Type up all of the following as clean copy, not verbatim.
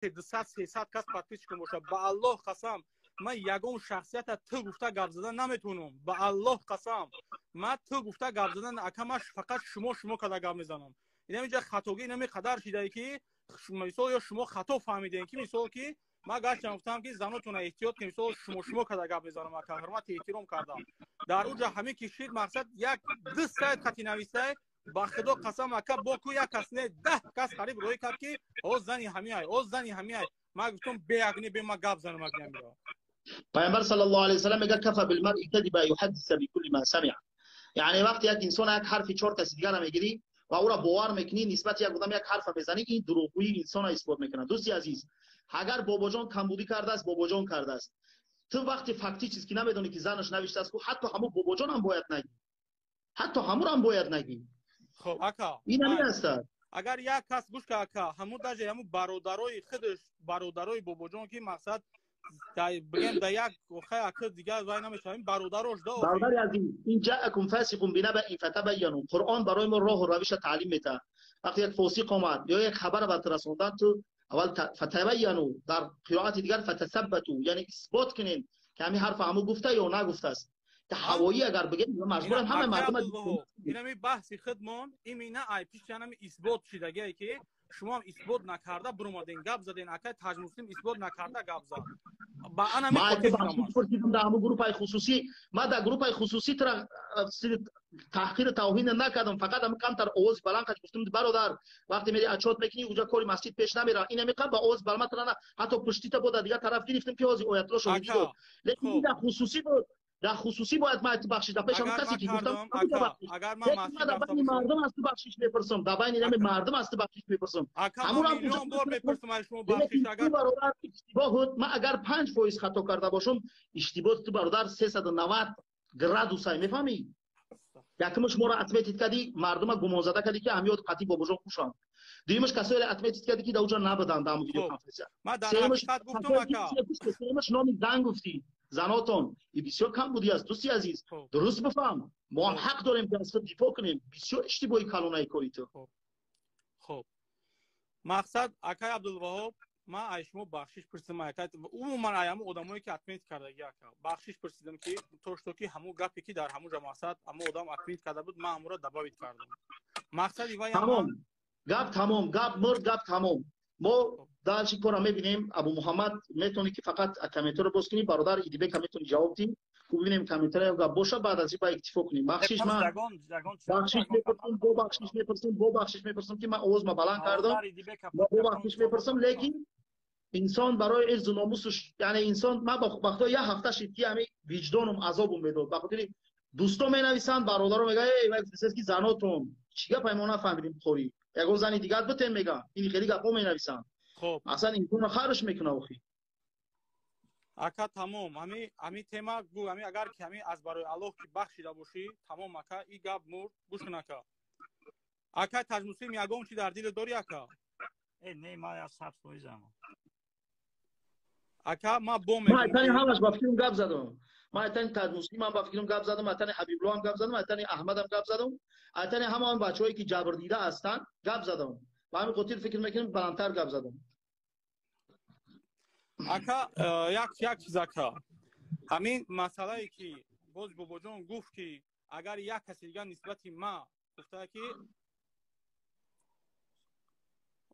200-300 کس подписчиком باشه به الله قسم من یگان شخصیت تو گفته گپ زدن نمیتونم به الله قسم من تو گفته گپ زدن اکمش فقط شما کدا گپ میزنم اینجا خطاگی نمیقدر شده که مثلا یا شما خطا فهمیدین که مثلا که ما گفتم گفتم که زناتون احتیاط کنید مثلا شما کدا گپ میزنم ما حرمت احترام کردم در اونجا همه کشید مقصد یک دو سایت خطی نویسته با خدا قسم اکا با کو یک کس نه 10 کس قریب روی کرد که او زنی همیای ما گفتم بیاگنی به ما گپ زنم میگم پیامبر صلی الله علیه و سلم میگه کفى بالمرء كذبا يحدث بكل ما سمع یعنی وقتی یک انسان یک حرفی 4 کس دیگر رو میگیری و او را باور میکنی نسبت یک آدم یک حرف میزنی این دروغگویی انسان را اثبات میکنه. دوستی عزیز اگر بابا جان کمبودی کرده است بابا جان کرده است تو وقتی فکتی چیزی که نمیدونی که زنش نوشته است حتی همون بابا جان هم باید نگی حتی همون هم باید نگی. خب اکا این همین است. اگر یک کس گوش که اکا همون درجه همون برادرای خودش برادرای بابا جان که مقصد بگم در یک اکا دیگه وای نمیشه این برادرش دا برادر عزیز این جاءکم فاسق بنبأ فتبینوا قرآن برای ما راه و روش تعلیم میده. وقتی یک فاسق اومد یا یک خبر به رسوندن تو اول فتبینوا در قرائت دیگر فتثبتوا یعنی اثبات کنین که همین حرف همو گفته یا نگفته است. هوایی اگر بگیم مجبورن همه مردم اینا می بحثی خودمون اینا ای پیش جنم اثبات شدگی که شما هم اثبات نکرده برومادین گپ زدین اکای تاج مسلم اثبات نکرده گپ زد با انا ما پرسیدم در همون گروه خصوصی ما در گروه خصوصی تحقیر توهین نکردم فقط هم کم تر آواز بلند کردم گفتم برادر وقتی میری اچات میکنی اونجا کاری مسجد پیش نمیره این میگم با آواز بلند تر نه حتی پشتی تا بود دیگه طرف گرفتم که آیت الله شهید بود لیکن در خصوصی بود در خصوصی باید ما بخشش در پیش هم کسی که گفتم اگر من مردم است بخشش میپرسم در بین اینم مردم است بخشش میپرسم همون میلیون بار میپرسم شما بخشش اگر برادر اشتباه بود من اگر 5% خطا کرده باشم اشتباه تو برادر 390 گرادوس میفهمی یکمش ما را اتمیت کردی مردم گمان زده کردی که همیاد قطعی باباجان خوشم دیمش کسایی اتمیت کردی که دوجا نبودن در ویدیو کانفرنس ما در حقیقت گفتم اکا سیمش نام زن گفتی زناتون این بسیار کم بودی است دوستی عزیز درست بفهم ما هم حق داریم که از خود دفاع کنیم بسیار اشتباهی کلانه کاری تو. خب مقصد اکای عبدالوهاب ما ایشمو بخشش پرسیدم اکای عموما ایام آدمایی که اتمیت کرده یا بخشش پرسیدم که توشتو که همون گپی که در همون جماعت اما آدم اتمیت کرده بود ما امورا دباویت کردم مقصد ایوای تمام گپ تمام گپ مرد گپ تمام ما در چی کارا میبینیم ابو محمد میتونی که فقط کامنت رو باز کنی برادر ایدیبک هم میتونی جواب بدی ببینیم کامنت رو باشه بعد از این با اکتفا کنیم بخشش من بخشش میپرسم دو بخشش میپرسم که من آواز ما بلند کردم دو بخشش میپرسم لیکن انسان برای عرض و ناموسش یعنی انسان ما وقتا یه هفته شدی همین وجدانم عذابم میداد بخاطر دوستان مینویسن برادرام میگه ای وقتی که زناتون چیگه پیمانه فهمیدیم خوری یگو زنی دیگه بتن میگم این خیلی گپا مینویسن خب اصلا اینو خارش میکنه اخی اکا تمام همین تема گو همین اگر که همین از برای الله که بخشیده باشی تمام اکا این گپ مرد گوش کن اکا تاج مسلم یگون چی در دل داری اکا نه ما از حرف نمیزنم اکا ما بوم ما تانی همش با فکرم گپ زدم ما تانی تاج مسلم هم با فکرم گپ زدم ما تانی حبیب الله هم گپ زدم ما تانی احمد هم گپ زدم تانی همون بچه‌ای که جبر دیده هستن گپ زدم با همین خاطر فکر میکنم بلندتر گپ زدم اکا یک چیز اکا همین مسئله ای که باز بابا جان گفت که اگر یک کسی دیگه نسبت ما گفته که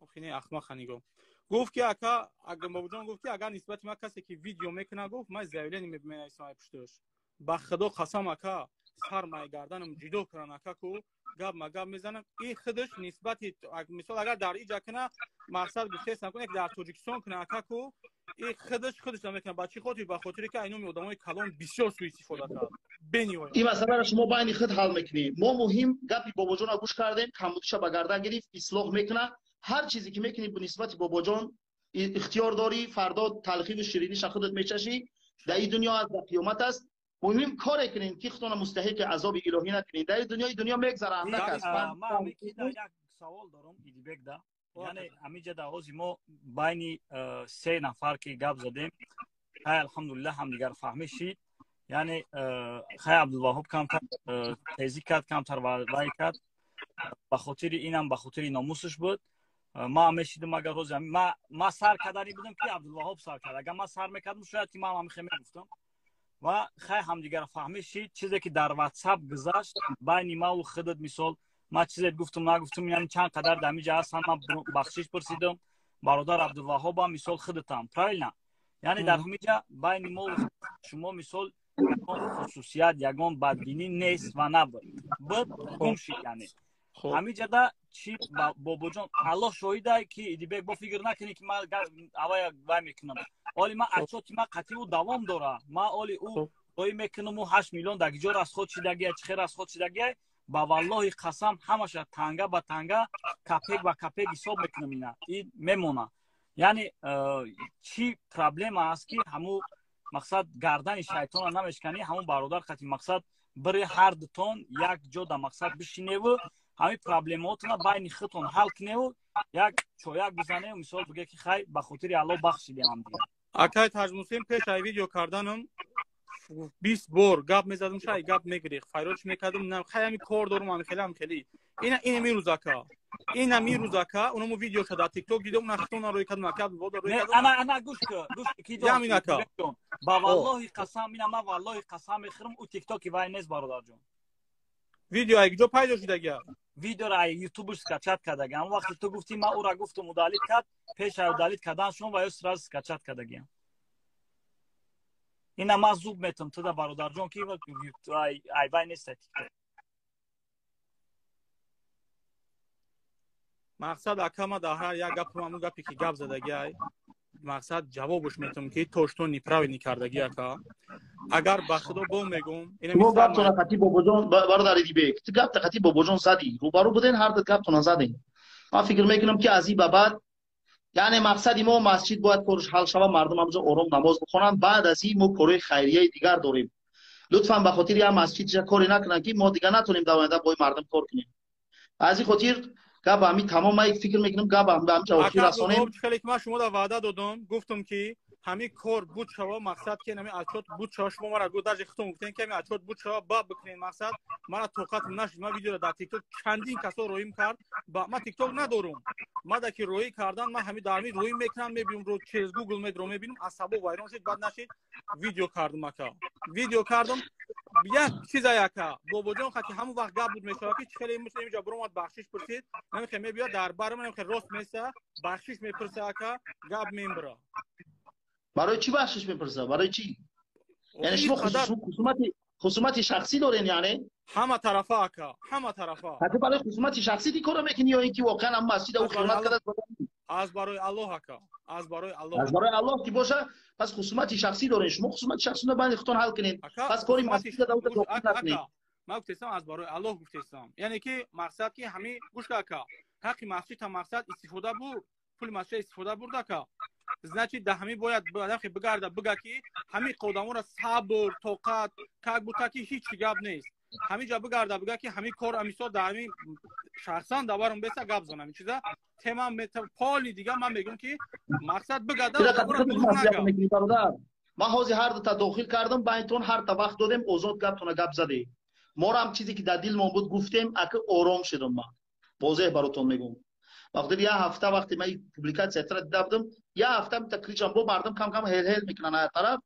اخینه احمق خنیگو گفت که اکا اگر بابا جان گفت که اگر نسبت ما کسی که ویدیو میکنه گفت ما زاویه نمی‌نویسم پشتش با خدا قسم اکا سر مای گردنم جدا کردن اکا کو گپ میزنم این خودش نسبت مثلا اگر در اینجا کنه مقصد گفته نکنه در تاجیکستان کنه اکا کو این خودش نمیکنه بچی خاطر به خاطر که اینو آدمای کلان بسیار سوء استفاده کرد بنیوی این مسئله را شما بین خود حل میکنید ما مهم گپی بابا جان گوش کردیم کمبودش به گردن گرفت اصلاح میکنه هر چیزی که میکنی به نسبت بابا جان اختیار داری فردا تلخی و شیرینی خودت میچشی در این دنیا از قیامت است مهم کار کنین که خودتون مستحق عذاب الهی نکنین در دنیا میگذره اندک است ما همی که یک سوال دارم ایدیبک ده یعنی همیجا در اوزی ما بین 3 نفر که گپ زدیم های الحمدلله هم دیگر فهمیشید یعنی خای عبدالوهاب کمتر تیزی کرد کمتر وای کرد به خاطر اینم به خاطر ناموسش بود ما مشیدم اگر روز ما سر کردنی بودم که عبدالوهاب سر کرد. اگر ما سر میکردم شاید که ما هم خیلی گفتم و خیلی همدیگر فهمیدید. چیزی که در واتساپ گذشت بین ما و خودت مثال ما چیزی گفتم نگفتم، یعنی چند قدر دمیجه هستن من بخشش پرسیدم برادر عبدالوهاب هم مثال خودتم پرایل نه، یعنی در همینجا بین ما و شما مثال خصوصیت یگان بدبینی نیست و نبود گم شد. یعنی همینجا دا چی بابا جان الله شاهده که ایدیبک با فکر نکنی که من اوای وای میکنم، ولی من اچوتی من قطعی و دوام داره، من ولی او وای میکنم و 8 میلیون دگجور از خود چیدگی چخیر از خود چیدگی با والله قسم همش تنگه با تنگه کپک و کپک حساب میکنم. اینا این میمونه. یعنی چی پرابلم است که همو مقصد گردن شیطان نمیشکنی، همون برادر خاطی مقصد بری هر دوتون یک جا در مقصد بشینه و همین پرابلماتون بین خودتون حل کنه و یک چویک بزنه و مثال بگه که خیلی به خاطر الله بخشیدیم هم دیگه. اکای تاجموسیم پیش ای ویدیو کردنم 20 بار گپ میزدم شای گپ میگریخ فایروش میکردم نه خیلی کار دارم من خیلی این میروزاکا اینا میروزاکا اونمو ویدیو شده تیک توک دیدم نختون روی کدوم کاب بود روی کدوم انا گوش کی دو یامیناکا با والله قسم اینا ما والله قسم میخرم او تیک توک وای نیست برادر جون. ویدیو اگه جو پیدا شده گیا ویدیو را یوتیوب سکچات کرده اما وقتی تو گفتی ما او را گفتم مدالیت کرد پیش او دالیت کردن شون و یوس راز سکچات کرده گیم. اینا ما زوب میتم تو دا برادر جون کی ای وای نیست. مقصد اکما در هر یک گپ همون گپی که گپ زده گیای مقصد جوابش میتم که توشتون نیپراوی نیکردگی اکا اگر به خدا بو میگم اینو گپ تو خطی بابا جون برادر ایدیبک تو گپ خطی بابا جون زدی روبرو بودین هر دو گپ تو نزدین. من فکر میکنم که از این به بعد یعنی مقصدی ما مسجد باید پرش حل شود مردم همونجا آرام نماز بخونن، بعد از این ما کارهای خیریه دیگر داریم. لطفا به خاطر یا مسجد جا کاری نکنن که ما دیگه نتونیم دوانده با مردم کار کنیم. از این خاطر گپ همین تمام ما فکر میکنم گپ هم به همچه آخر رسانیم. خیلی که من شما دا وعده دادم گفتم که همین کار بود شوا مقصد که نمی اچوت بود شوا شما مرا گفت در خودتون گفتین که همین اچوت بود شوا با بکنین مقصد مرا توقعت نشد. من ویدیو را در تیک توک چندین کسا رویم کرد با من تیک توک ندارم ما دا که روی کردن من همین درمی روی میکنم میبینم رو چیز گوگل مید رو میبینم عصبو وایران شد بعد نشید ویدیو کردم اکا ویدیو کردم یک چیز یکا بابا جون خاطی همون وقت گپ بود میشه که خیلی میشه اینجا برام بخشش پرسید نمیخوام بیا در بار من نمیخوام راست میسه بخشش میپرسه اکا گپ میمبرا برای چی بخشش میپرسه برای چی یعنی شما خصومت شخصی دارین یعنی همه طرفا اکا همه طرفا حتی برای خصومت شخصی دی کارو میکنی یا اینکه واقعا هم مسجد او خدمت کرده از برای الله اکا از برای الله که باشه پس خصومت شخصی دارین شما خصومت شخصی رو باید خودتون حل کنین پس کاری مسجد او رو نکنین ما گفتم از برای الله گفتم یعنی که مقصد که همین گوش اکا حق مسجد تا مقصد استفاده بود پول مسجد استفاده برد اکا значит ده همین باید بگرده بگه که همین قدمون را صبر طاقت کاک بود که هیچ گپ نیست همین جا بگرده بگه که همین کار امیسا در همین شخصا دوارم بسه گپ زنم این چیزا تمام پالی دیگه من میگم که مقصد بگرده ما حاضر هر دو تا داخل کردم بینتون هر تا وقت دادم آزاد گپتون گپ زدی ما هم چیزی که در دل ما بود گفتیم اگه آرام شدم من واضح براتون میگم وقتی یه هفته وقتی من پوبلیکاسیون تر دیدم یه هفته تکریجم با مردم کم کم هل هل میکنن هر طرف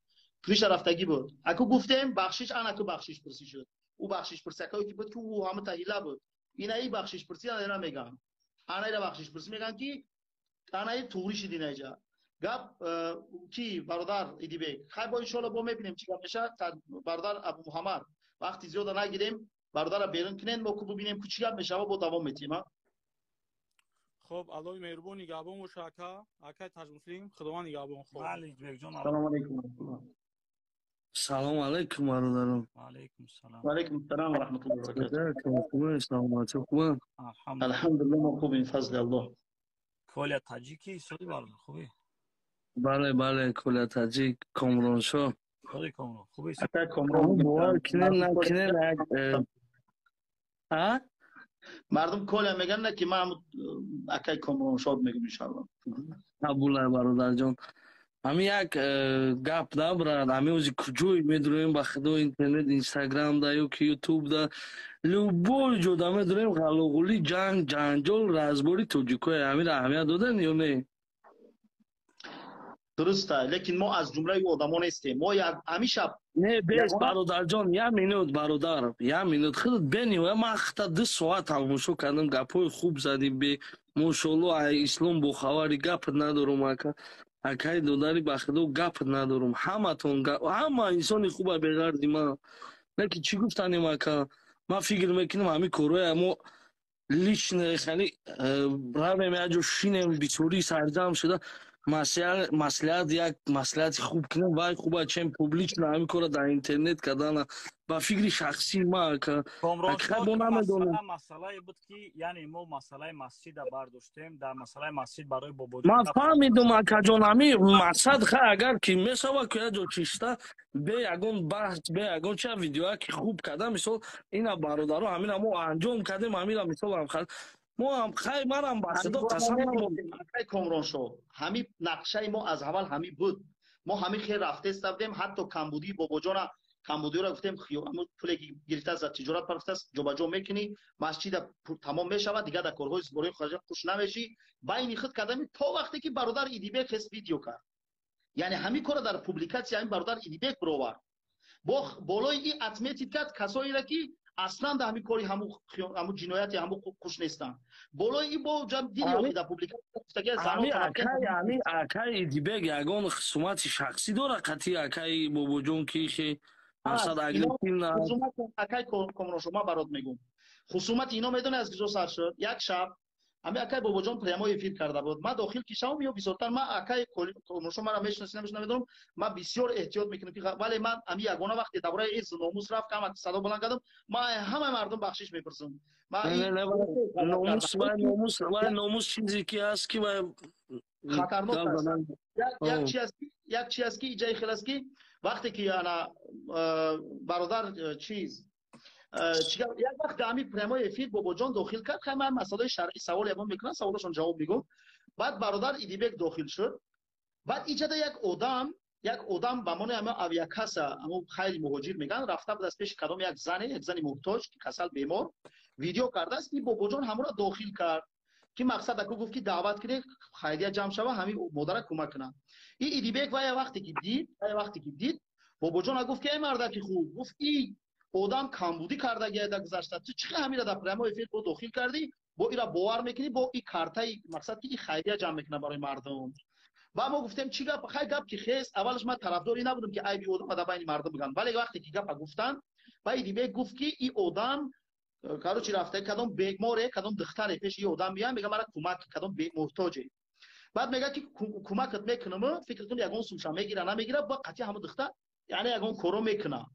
کریش رفتگی بود اكو گفتم بخشش انا اكو بخشش پرسی شد او بخشش پرسی که بود که او همه تحلیل بود اینا ای بخشش پرسی انا میگم انا ای بخشش پرسی میگن که انا ای توری شدی نجا گپ کی برادر ایدیبک خیر با ان شاء الله با میبینیم چی گپ میشه برادر ابو محمد وقتی زیاد نگیریم برادر بیرون کنین ما کو ببینیم چی گپ میشه با دوام میتیم. خب الله مهربون نگهبان و شاکا اکای تاج مسلم خداوند نگهبان خوب سلام علیکم سلام علیکم برادران و علیکم السلام و علیکم السلام و رحمت الله و برکاته خوبه سلامتی خوبه الحمدلله ما خوبیم فضل الله کل تاجیکی سودی برادر خوبی بله بله کل تاجیک کامران شو خیلی کامران خوبی اکای کامران باور کنین نکنین ها مردم کل میگن نه که ما اکای کامران شاد میگم ان شاء الله قبول برادر جان ҳамин як гап набрад, ҳамин ози куҷои медурем ба худо интернет, инстаграмда ёки ютубда, любой ҷода медурем ғалоғулӣ, ҷанг, ҷанҷол, разбори тоҷикоe. Ҳамин аҳамият додан ё не? дуруст аст, лекин мо аз ҷумлаи одамо нестем. Мо ҳамиша Не, бес бародарҷон, як минут бародар, як минут худат бенив, ман хата 2 соат тамошо кардам, гапҳои хуб задим, бе мошоалло ислом бохабари гапат надорум ака. Акай додари ба худо гапат надорум. Ҳаматон ҳама инсони хуба бегарди ман. Лекин чӣ гуфтанем ака? Ман фикр мекунам ҳамин корҳои мо личное хали равем як ҷо шинем бисёри сарҷам шуда маслиҳат як маслиҳати хуб кунем вай хуба чем публично ҳамин кора дар интернет кардана ба фикри шахсии ман ака. масъалае буд ки яъне мо масъалаи масҷида бардоштем, дар масъалаи масҷид барои бобоҷон ман фаҳмидум акаҷон. ҳамин мақсад хай агар ки месава ки як ҷо чишта бе ягон баҳс бе ягон ча видеояки хуб карда мисол ина бародаро ҳамина мо анҷом кардем ҳамина мисол мо ҳам хай манам ба худо қасам акай Комроншо, ҳамин нақшаи мо аз аввал ҳамин буд. мо ҳамин хел рафтестадем, ҳатто камбудии бобоҷона камбудиро гуфтем пуле ки гирифта за тиҷорат парафтаст ҷобаҷо мекунӣ, масҷида тамом мешавад, дигар дар корҳои збории хориҷа хуш намешӣ. байни худ кардами то вақте ки бародар Идибек ҳест видео кард. яъне ҳамин кора дар публикатсия ҳамин бародар Идибек бировард. бо болои ин отметид кард касоеро ки аслан дар ҳамин кори ҳамун ҷинояти ҳамун хуш нестанд. болои ин бо дил ёфти дар публикатсия гуфтаги ҳамин акай Идибек ягон хусумати шахсӣ дорад қатъи акай бобоҷон ки акай Комроншо, ман барот мегӯм хусумати ино медонӣ аз куҷо сар шуд. як шаб ҳамин акай бобоҷон прямой эфир карда буд. ман дохил кишавам ё бисёртар ман акай Комроншо мара мешнаси намедонам. ман бисёр эҳтиёт мекунам ки вале ман ҳамин ягона вақте дар бораи иззу номус рафт ҳама садо буланд кардам. ман ҳамаи мардум бахшиш мепурсам. номус чизе ки аст ки хатарнок аст. як чи аст ки иҷаи хел аст ки вақте ки бародар чиз як вақт ҳамин прямой эфир бобоҷон дохил кард, хай ман масъалаи шаръӣ савол ягон мекунам, саволашон ҷавоб мегӯм. баъд бародар Идибек дохил шуд. баъд иҷада як одам ба мони ҳамин авиакаса ҳамун хайри муҳоҷир меган рафта буд аз пеши кадом як зани муҳтоҷ касал бемор видео кардааст ки бобоҷон ҳамонро дохил кард ки мақсад ако гуфт ки даъват кунед хайрия ҷамъ шава ҳамин модара кӯмак кунад. ин Идибек вая вақте ки дид бобоҷон гуфт ки ай мардаки хуб, гуфт ин одам камбудӣ кардагия дар гузашта, ту чӣ ҳамира дар прямой эфир бо дохил кардӣ, бо ира бовар мекунӣ, бо ин картаи мақсад ки ин хайрия ҷамъ мекунад барои мардум. ва мо гуфтем чӣ гап, хай гап ки хест. аввалаш ман тарафдори набудам ки айби одам дар байни мардум бигӯянд, вале вақте ки гапа гуфтанд ва Идибек гуфт ки ин одам карочи рафта кадом беморе, кадом духтаре пеши ин одам меяд, мега мара кӯмак кадом муҳтоҷе. баъд мега ки кӯмакат мекунам, фикр кун ягон сумша мегира намегира, ба қатъи ҳамун духтар яъне ягон коро мекунад.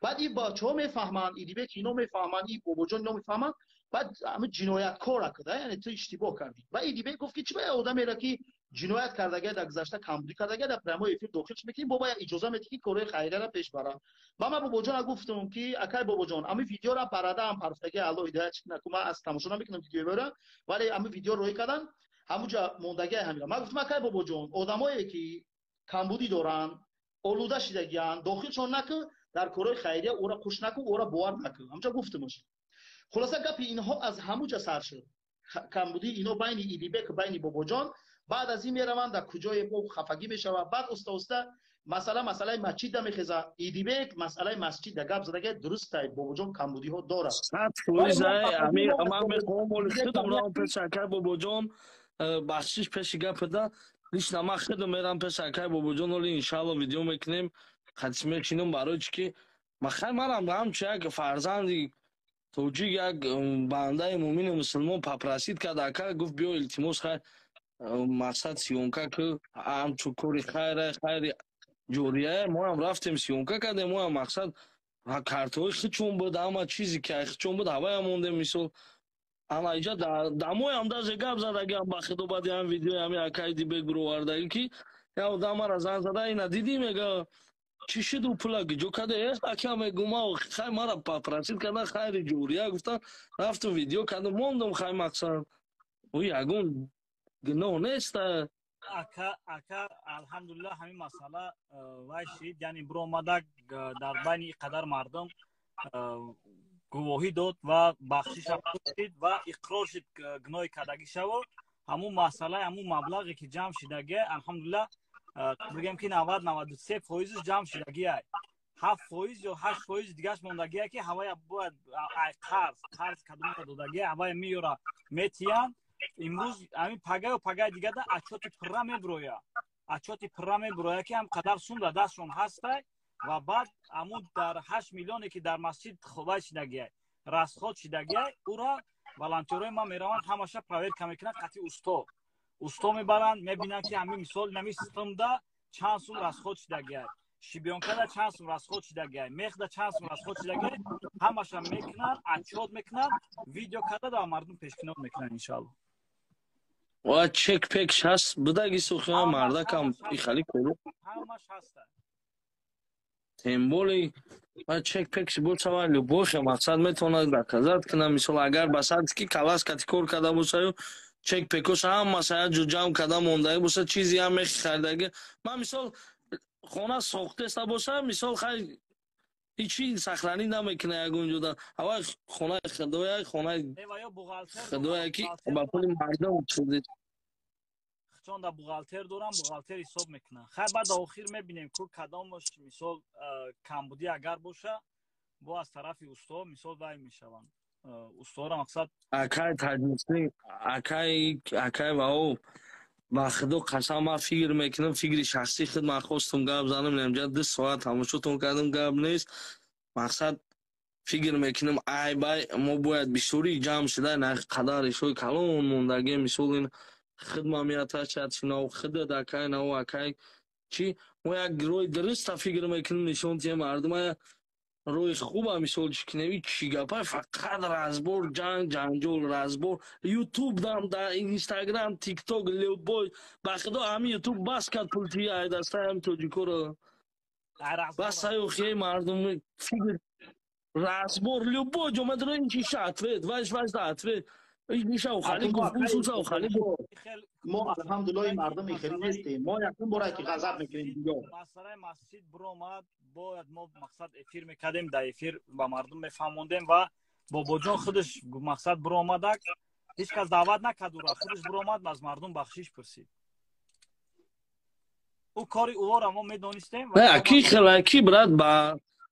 баъд ин бачаҳо мефаҳманд, Идибек ино мефаҳманд, ин бобоҷон ино мефаҳманд. баъд ҳамин ҷинояткора куда, яъне ту иштибоҳ кардӣ. ва Идибек гуфт ки чӣ ба одамеро ки ҷиноят кардагия дар гузашта камбудӣ кардагия дар прямой эфир дохил мекунӣ, бо бая иҷоза медиҳӣ ки кори хайрияро пеш бара. ва ман бобоҷонро гуфтам ки акай бобоҷон ҳамин видеоро барадаам парфтаги алло ҳидоят чӣ кунад, ман аз тамошо намекунам видеоро, вале ҳамин видео роӣ кардан ҳамунҷа мондагия ҳамира. ман гуфтам акай бобоҷон одамое ки камбудӣ доранд, олуда шидагиянд, дохилшон накун дар корои хайрия, ора қуш накун, ора бовар накун. ҳамҷа гуфтамаш. хулоса гапи инҳо аз ҳамунҷа сар шуд. камбудӣ ино байни Идибек байни бобоҷон. баъд аз ин мераванд дар куҷое бо хафагӣ мешавад. баъд оста масъалаи масҷида мехеза. Идибек масъалаи масҷида гап задагия дуруст аст, бобоҷон камбудиҳо дорад. ман мехоҳам олифтудам равам пеши акай бобоҷон бахшиш пеши гапада лично ман худо мерам пеши акай бобоҷон, оли иншалло видео мекунем, хатис мечинам барои чӣ ки манам ҳамчун як фарзанди тоҷик, як бандаи муъмини мусулмон папрасид кард. акай гуфт биё илтимос хай мақсад сиёнка ки ҳамчун кори хайри ҷорияе. моам рафтем сиёнка кардем, моам мақсад картҳои хичон буд, ҳама чизе ки хичон буд ҳаваям мондем. мисол ана иҷа дамоям дазе гап задагиам ба худо баъди ҳам видеои ҳамин акай Идибек бировардаги ки як одам мара занг зада ина дидӣ, мега чӣ шуду пула гиҷо карда ака мегӯма хай мара папрасид карда хайри ҷория гуфтан рафтум видео кардам мондам. хай мақсад ягон гуноҳ неста, ака алҳамдулиллаҳ ҳамин масъала вай шид, яъне биромада дар байни ин қадар мардум гувоҳӣ дод ва бахшиша шид ва иқрор шид гуноҳи кардагишаво ҳамун масъалаи ҳамун маблағе ки ҷамъ шидагия алҳамдулиллаҳ бигем ки 90-93% ҷамъ шидагия 7% ё 8% дигаш мондагия ки ҳавая бояд ай қарз кадомка додагия ҳавая меёра метиян имрӯз ҳамин пагаю пагаи дигада отчёти пурра мебироя ки ҳам қадар сум дар дастшон ҳастай ва баъд ҳамун дар 8 миллионе ки дар масҷид ховай шидагия расход шидагия ура волонтерои ман мераванд ҳамаша проверка мекунанд қатъи усто мебаранд мебинанд ки ҳамин мисол нами системда чанд сум расход шидагия шибёнкада чанд сум расход шидагия мехда чанд сум расход шидагия ҳамаша мекунанд отчёт мекунанд видео карда дар мардум пешкинод мекунанд иншоалло ва чек пекш ҳаст будаги сухина мардакам ихали кору ҳамаш ҳаста тем более ва чек пекш бошава любовь мақсад метавонад доказат кунад мисол агар ба садти ки калас кати кор карда бошаю чек пекош ҳамаша як ҷо ҷамъ карда мондаги боша чизи ҳам мехи харидаги ман мисол хона сохтеста боша мисол хай ҳичи сахранӣ намекуна ягон ҷода ҳавай хонаи худоя хонаи худоя ки ба пули мардум шудид чон да бухгалтер дорам бухгалтер ҳисоб мекунам хай баъд охир мебинем ку кадомаш мисол камбудӣ агар боша бо аз тарафи усто мисол вай мешаванд устора мақсад акай таҷнисӣ акай ва о ба худо қасам ман фикр мекунам фикри шахсӣ худ ман хостум гап занам инҷа 2 соат тамошотон кардам гап нест мақсад фикр мекунам ай бай мо бояд бисёри ҷамъ шуда қадар ишои калон мондаги мисол ин хидмамияташатшинав худат акай нав акай чи мо як роҳи дуруста фикр мекунем нишон тия мардума роҳи хуба мисол чикунем чӣ гапай фақат разбор ҷанҷол разбор ютуб дам дар инстаграм тикток любой ба худо ҳамин ютуб бас кард пулти айдастаи ҳамин тоҷикоро бас саёхияи мардуми фикр разбор любой ҷо мадро ин чиша ответ вайшда ответ миша ухали гуфт усуса ухали мо алҳамдулиллоҳи мардуми хеле нестем мо якум бора ки ғазаб мекунем диё масъалаи масҷид биромад бояд мо мақсад эфир мекардем дар эфир ба мардум мефаҳмондем ва бобоҷон худаш мақсад биромадак ҳеҷ кас даъват накард ура худаш биромад аз мардум бахшиш пурсид ӯ кори ӯора мо медонистем аки брат ба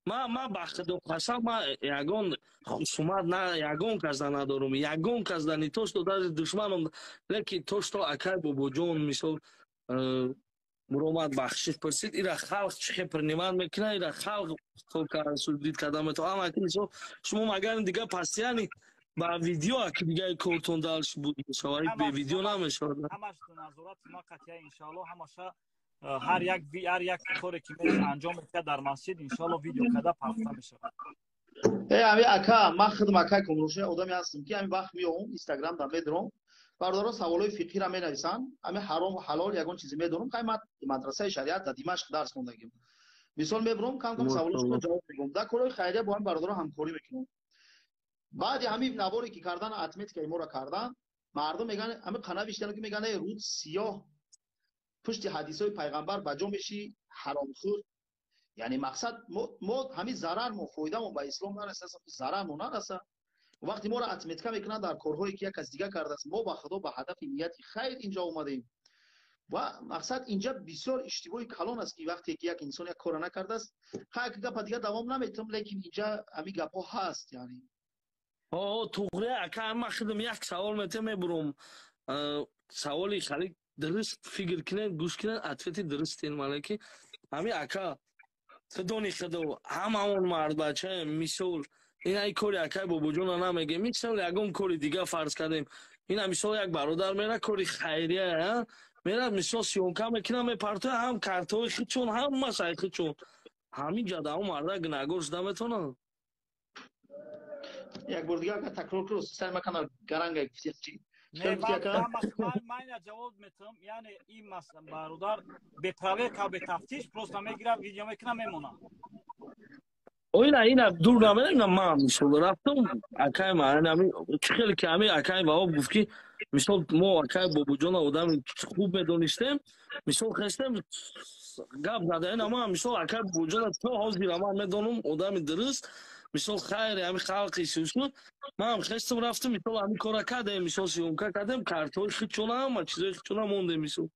ма ба худо қасам ма ягон хусумат на ягон касда надорум ягон касда не то что даже душманам лекин то что акай бобоҷон мисол биромад бахшиш пурсид ира халқ чӣ принимат мекунад ира халқ только судит карда метавонад ама ки мисол шумо магар дига постоянно ба видео аки дига кортон далш буд мешавад бе видео намешавад ҳамаш назорати ма қатъия иншоалло ҳамаша ҳар як коре ки анҷом мекард дар масҷид иншоалло видео карда пахта мешавад ами ака ман худам акай кумруша одаме ҳастам ки ами вақт меём инстаграм да медорам бардорон саволои фиқҳиро менависанд ами ҳаром ва ҳалол ягон чизе медонам кай ман мадрасаи шариат дар димашқ дарс хондагим мисол мебурам кам саволошро ҷавоб мегӯям дар корои хайрия бо ҳам бародарон ҳамкорӣ мекунам баъди ҳамин наворе ки кардан атметикаи моро кардан мардум мегӯянд ами қанавиштан ки мегӯянд руд сиёҳ пушти ҳадисҳои пайғамбар ба ҷо меши ҳаромхӯр яъне мақсад мо ҳамин зарар мо фоидамо ба ислом нараса зарар мо нараса вақти моро атметка мекунанд дар корҳое ки як кас дига кардааст мо ба худо ба ҳадафи нияти хайр инҷо омадаем ва мақсад инҷа бисёр иштибоҳи калон аст ки вақте ки як инсон як кора накардааст ҳак гапа дига давом наметавам лекин инҷа ҳамин гапҳо ҳаст яъне туғри ака ма худам як савол мебурам саволи хали дуруст фикр кунед гӯш кунед ответи дурустен малеки ҳамин ака худони худо ҳамаон мардбача мисол ина ин кори акай бобоҷона намегем мисол ягон кори дига фарз кардем ина мисол як бародар мера кори хайрия мера мисол сиёнка мекуна мепартоя ҳам картҳои хичон ҳама саи хичон ҳамин ҷада ҳам марда гунahгор шуда метавонад як бор дига ака такрор кунед сай макана гаранга гуфтӣ ман ҷавоб метавам яъне ин бародар бепроверка бетафтиш просто мегирам видео мекунам мемонам ина дур намерем ман мисол рафтам акай ман чӣ хеле ки ҳамин акай ба об гуфт ки мисол мо акай бобуҷона одами хуб медонистем, мисол хестем гап задаен, аммо мисол акай бобуҷона то ҳозир ама медонам одами дуруст, мисол хайре ҳами халқи сусуд, ман хестем рафтем, мисол ҳами кора кардем, мисол сиёмка кардем, картҳои хичонам ва чизои хичона мондем мисол.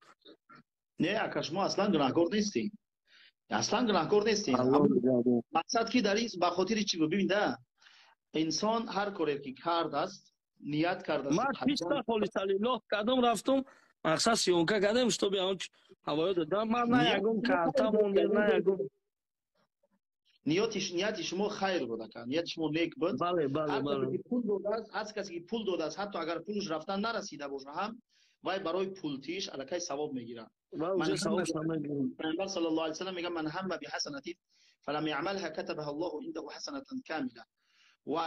Не, ака шумо аслан гунаҳкор нестед. Аслан гунаҳкор нестед. мақсад ки дар ин ба хотири чӣ бибин да инсон ҳар коре ки кардааст ният кардааст. Ман чиста холисалиллоҳ кардам, рафтам мақсад сиёмка кардем, штоби ҳамчи ҳавоё додам. Ман на ягон карта мондем, на ягон. нияти шумо хайр буд ака, нияти шумо нек буд. Бале, бале, бале. ҳар касе ки пул додааст, ҳатто агар пулш рафтан нарасида боша ҳам, вай барои пултиш аллакай савоб мегирад. Ва савоб мегирад. пайғамбар саллаллоҳу алайҳи ва саллам мегӯяд ман ҳамма биҳасанатин фалам яъмалҳа катабаҳа Аллоҳу индаҳу ҳасанатан камила. ва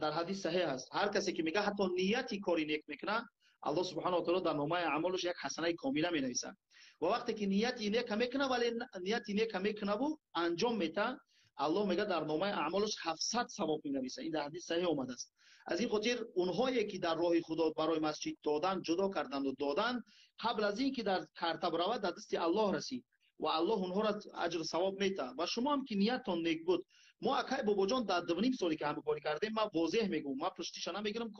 дар ҳадис саҳеҳ аст, ҳар касе ки мегӯяд ҳатто нияти кори нек мекунад, Аллоҳ субҳанаҳу ва таоло дар номаи аъмолаш як ҳасанаи комила менависад. ва вақте ки нияти нека мекунад, вале нияти нека мекунаву анҷом метаҳад, Аллоҳ мегӯяд дар номаи аъмолаш 700 савоб менависад. ин дар ҳадис саҳеҳ омадааст. аз ин хотир онҳое ки дар роҳи худо барои масҷид додан, ҷудо карданду додан, қабл аз ин ки дар карта биравад дар дасти Аллоҳ расид ва Аллоҳ онҳоро аҷр савоб метаҳад. ва шумо ҳам ки нияттон нек буд, мо акай бобоҷон дар 2.5 соли ки ҳама кори кардем, ман возеҳ мегӯям, ман пуштиша намегирам,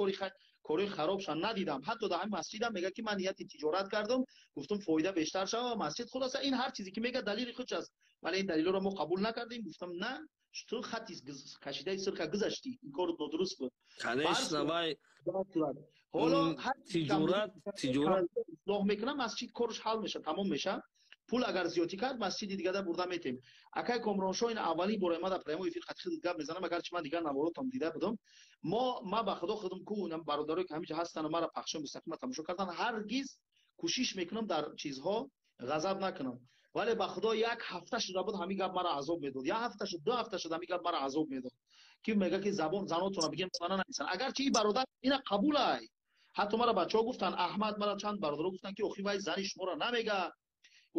кори харобша надидам. ҳатто дар ҳамин масҷидам мегӯяд ки ман нияти тиҷорат кардам, гуфтам фоида бештар шава масҷид. хулоса ин ҳар чизе ки мегӯяд далили худш аст, вале ин далилҳоро мо қабул накардем. гуфтам на, ту хати кашидаи сирка гузашти, ин кор нодуруст буд. Конечно, вай ҳоло тиҷорат ислоҳ мекунам, масҷид корш ҳал меша, тамом меша. пул агар зиёдӣ кард, масҷиди дигада бурда метем. акай Комроншоҳ ин аввалин бора омада праймои эфир хати худат гап мезанам, агарчи ман дигар наворотам дида будам. ма ба худо худам ку бародарое ки ҳамиҷа ҳастанд мара пахшо мустақима тамошо кардан, ҳаргиз кӯшиш мекунам дар чизҳо ғазаб накунам. вале ба худо як ҳафта шуда буд ҳамин гап мара азоб медод, як ҳафта шуд, 2 ҳафта шуд ҳамин гап мара азоб медод, ки мега ки занотона бигем мана намисанд. агарчи ин бародар ина қабулай, ҳатто мара бачаҳо гуфтанд, аҳмад мара чанд бародаро гуфтанд ки охи вай зани шуморо намега,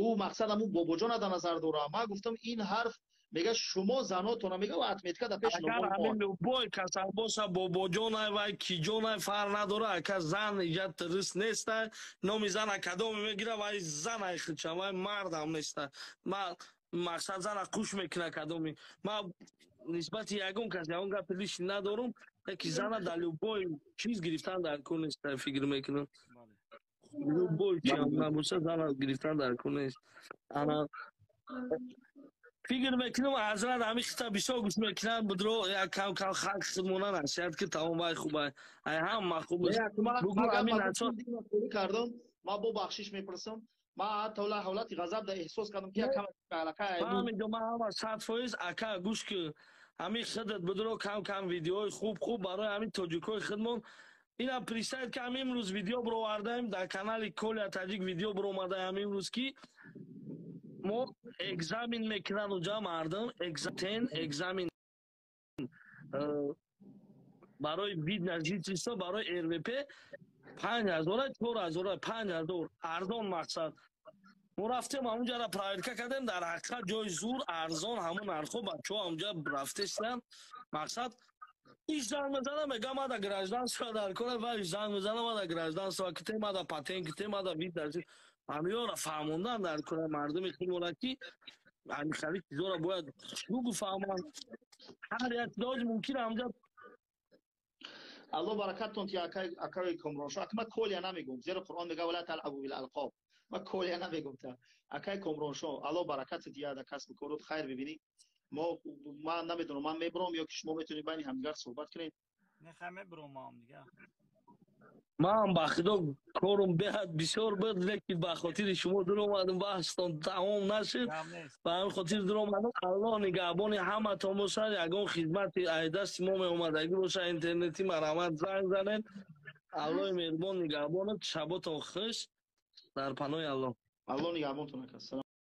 ӯ мақсад ҳамун бобоҷона дар назар дора. ман гуфтам ин ҳарф мега шумо занотона мега ва атметка дар пеши агар ҳамин любой касар боша бобоҷонай вай киҷонай фарқ надора, ака зан иҷа тирист нестай, номи зан акадоми мегира, вай занай хича, вай мардам нестай. ман мақсад зана куш мекуна акадоми. ман нисбати ягон кас ягон гапи лишни надорам, яки зана дар любой чиз гирифтан дар кор нестай, фикр мекунам. любой чиам набоша зана гирифтан дар кор нест. ана фикр мекунам ҳазрат ҳамин хита бисёр гӯш мекунанд, будро як кам халқ худмона насиҳат ки тамом вай хуб ай ҳама хуб бугу ҳамин асос кардам. ман бо бахшиш мепурсам, ман ҳатто ҳолати ғазаб да эҳсос кардам ки якам ҳамин ҷо ман ҳама 100% ака гӯш ки ҳамин хидат будро кам видеои хуб барои ҳамин тоҷикои хидмон ина представед ки ҳамин имрӯз видео бировардаем дар канали Коля Таҷик, видео биромада ҳамин имрӯз ки мо экзамен мекунанд уҷа мардум, экзамен барои вид на жительство, барои РВП 5000, 4000, 5000 арзон мақсад. мо рафтем ҳамунҷара проверка кардем, дар ҳақиқат ҷои зур арзон ҳамун нархҳо бачаҳо ҳамунҷа рафтестанд. мақсад иш занг мезанам, мегӯям ман дар гражданство дар кора, ва иш занг мезанам ман дар гражданство китем, ман дар патент китем, ман дар вид дар ҳамиёро фаҳмондан дар кора мардуми худмона ки ҳамихари чизоро бояд хугу фаҳманд. ҳар як чизи мумкин ҳамҷа. аллоҳ баракаттон ки акаи Комроншоҳ, ака ман колия намегӯям, зеро Қуръон мегӯяд вала талъабу билалқоб. ман колия намегӯям та акаи Комроншоҳ, аллоҳ баракатат диҳад дар касбу корот хайр бибинӣ. ман намедонам, ман мебирам ё ки шумо метавонед байни ҳамдигар суҳбат кунед. нехай мебирам ҳам дигар. ман ба худо корум беҳад бисёр буд, лекин ба хотири шумо дуромадам, баҳстон тамом нашуд. ба ҳамин хотир дуромадам. аллоҳ нигаҳбони ҳаматон бошад. ягон хизмати аз дасти мо меомадагӣ бошад, интернети марамат занг занед. аллоҳи меҳрубон нигаҳбонад. шаботон хуш дар паноҳи аллоҳ. аллоҳ нигаҳбонтон ака.